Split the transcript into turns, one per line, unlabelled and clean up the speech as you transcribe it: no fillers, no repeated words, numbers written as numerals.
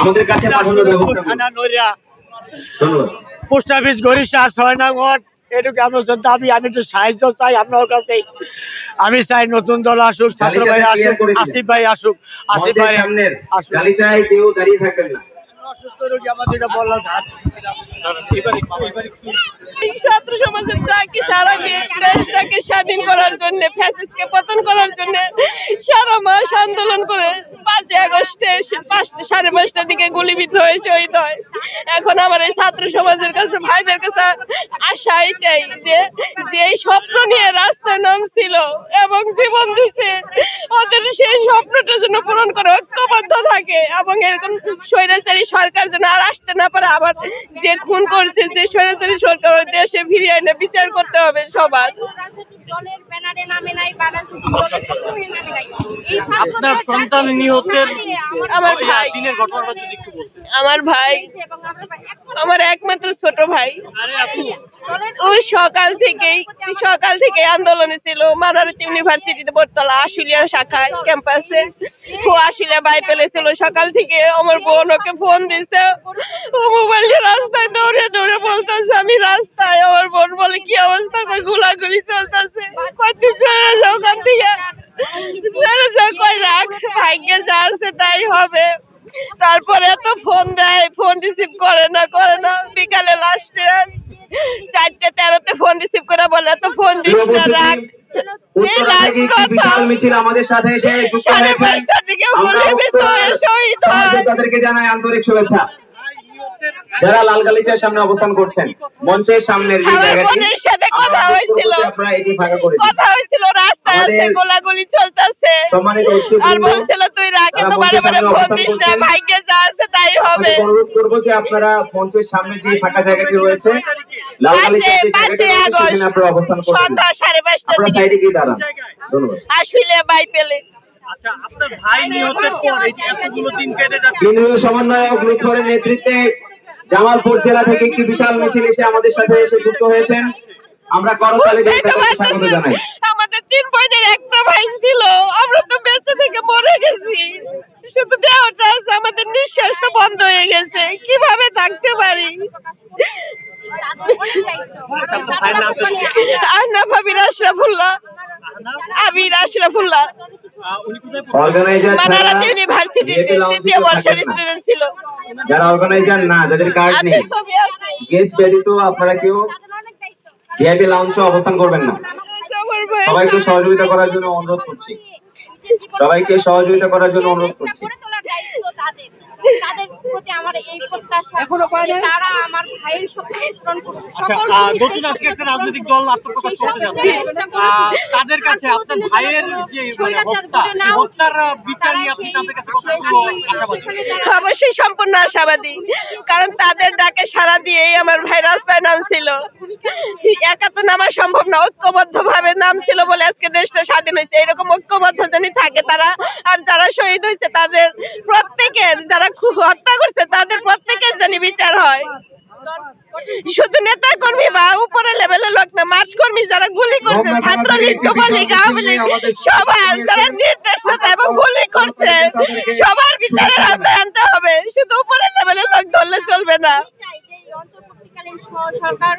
আমাদের কাছে পাঠানোর ব্যবস্থা করুন। ধন্যবাদ।
পোস্ট অফিস গরিষ্ঠা 6 নং ওয়ার্ড, এটুকু আমার দাবি। আমি তো সাহায্য চাই আপনার কাছে। আমি চাই নতুন দল আসুক, ছাত্র ভাই আসুক, আসিফ ভাই আসুক। আসিফ ভাই
গালিচায় কেউ দাঁড়িয়ে থাকবেন না।
অসুস্থ রোগী আমাদের বললাম
ছাত্র সমাজের চাকরি সারা দেশটাকে স্বাধীন করার জন্য, ফ্যাসিস্টকে পতন করার জন্য সারা মাস আন্দোলন করে 5 আগস্টে 5:30টার দিকে গুলিবিদ্ধ হয়ে শহীদ হয়। এখন আমার এই ছাত্র সমাজের কাছে, ভাইদের কাছে আশা এটাই যে এই স্বপ্ন নিয়ে রাস্তায় নামছিল এবং জীবন দিচ্ছে, ওদের সেই স্বপ্নটা যেন পূরণ করে ঐক্যবদ্ধ থাকে এবং এরকম স্বৈরাচারী সরকার যেন আর আসতে না পারে। আবার যে খুন করছে, যে স্বৈরাচারী সরকার, ওই দেশে ফিরিয়ে এনে বিচার করতে হবে সবার।
আপনার সন্তান নিহতের
আমার ভাই, আমার ভাই, আমার একমাত্র ছোট ভাই। ওই সকাল থেকে আন্দোলনে ছিল। মাদারীপুর ইউনিভার্সিটিতে বটতলা আশুলিয়া শাখায় ক্যাম্পাসে ও আশুলিয়া বাই পেলেছিল। সকাল থেকে আমার বোন ওকে ফোন দিছে, ও মোবাইলে রাস্তায় দৌড়ে দৌড়ে বলতেছে আমি রাস্তায়। আমার বোন বলে কি অবস্থা? গোলাগুলি চলতেছে। ওখান থেকে কই রাখ, ভাগ্যে যা আছে তাই হবে। তারপরে এত ফোন দেয়, ফোন রিসিভ করে না। বিকালে লাস্টে 4:13-তে ফোন রিসিভ করে বলে এত ফোন দিস না, রাখ।
আমাদের সাথে তাদেরকে জানাই আন্তরিক শুভেচ্ছা। যারা লাল গালিচার সামনে অবস্থান করছেন, মঞ্চের সামনের যে জায়গাটি
কথা হয়েছিল, রাস্তায় গোলাগুলি চলতেছে আর বলছিল তুই রাখে, তোমার ফোন দিস না, ভাগ্যে যা আছে তাই হবে।
অনুরোধ করবো যে আপনারা মঞ্চের সামনে যে ফাঁকা জায়গাটি রয়েছে লাল গালিচার সেখানে আপনারা অবস্থান করবেন।
সন্ধ্যা 5:30টার দিকে
সাইডে গিয়ে দাঁড়ান। ধন্যবাদ।
আসলে বাই পেলে
তৃণমূল সমন্বয়ক লুৎফরের নেতৃত্বে জামালপুর জেলা থেকে একটি বিশাল মিছিল এসে আমাদের সাথে এসে যুক্ত হয়েছেন। আমরা করতালি দিয়ে তাদেরকে স্বাগত জানাই।
আমাদের 3 বোনের একটা ভাই ছিল, আমরা তো বেঁচে থেকে মরে গেছি, শুধু দেহটা আছে, আমাদের নিঃশ্বাস তো বন্ধ হয়ে গেছে, কিভাবে থাকতে পারি? আশরাফুল্লাহ
অর্গানাইজার
মাদারীপুর ইউনিভার্সিটিতে 2য় বর্ষের স্টুডেন্ট ছিল।
যারা অর্গানাইজার না, যাদের কার্ড নেই, গেস্ট ব্যতীত আপনারা কেউ ভিআইপি লাউঞ্জে অবস্থান করবেন না। সবাইকে সহযোগিতা করার জন্য অনুরোধ করছি।
তাদের প্রতি আমার এই প্রত্যাশা, তারা আমার ভাইয়ের স্বপ্ন পূরণ করবে।
নতুন আজকে একটা রাজনৈতিক দল আত্মপ্রকাশ করতে যাচ্ছে, তাদের কাছে আপনার ভাইয়ের যে হত্যার বিচার নিয়ে আপনি তাদের কাছে
অবশ্যই সম্পূর্ণ আশাবাদী, কারণ তাদের ডাকে সাড়া দিয়েই আমার ভাই রাস্তায় নামছিল। একা তো নামা সম্ভব না, ঐক্যবদ্ধ ভাবে নামছিল বলে আজকে দেশটা স্বাধীন হয়েছে। এরকম ঐক্যবদ্ধ যদি থাকে তারা, আর যারা শহীদ হয়েছে তাদের প্রত্যেকের, যারা হত্যা করছে তাদের প্রত্যেকের জানি বিচার হয়। শুধু নেতা কর্মী বা উপরে লেভেলের লোক না, মাঠ কর্মী যারা গুলি করছে, ছাত্রলীগ, যুবলীগ, আওয়ামী লীগ, সবার যারা নির্দেশনা এবং গুলি করছে সবার বিচারের আওতায় আনতে হবে। শুধু উপরে লেভেলের লোক ধরলে চলবে না।
সরকার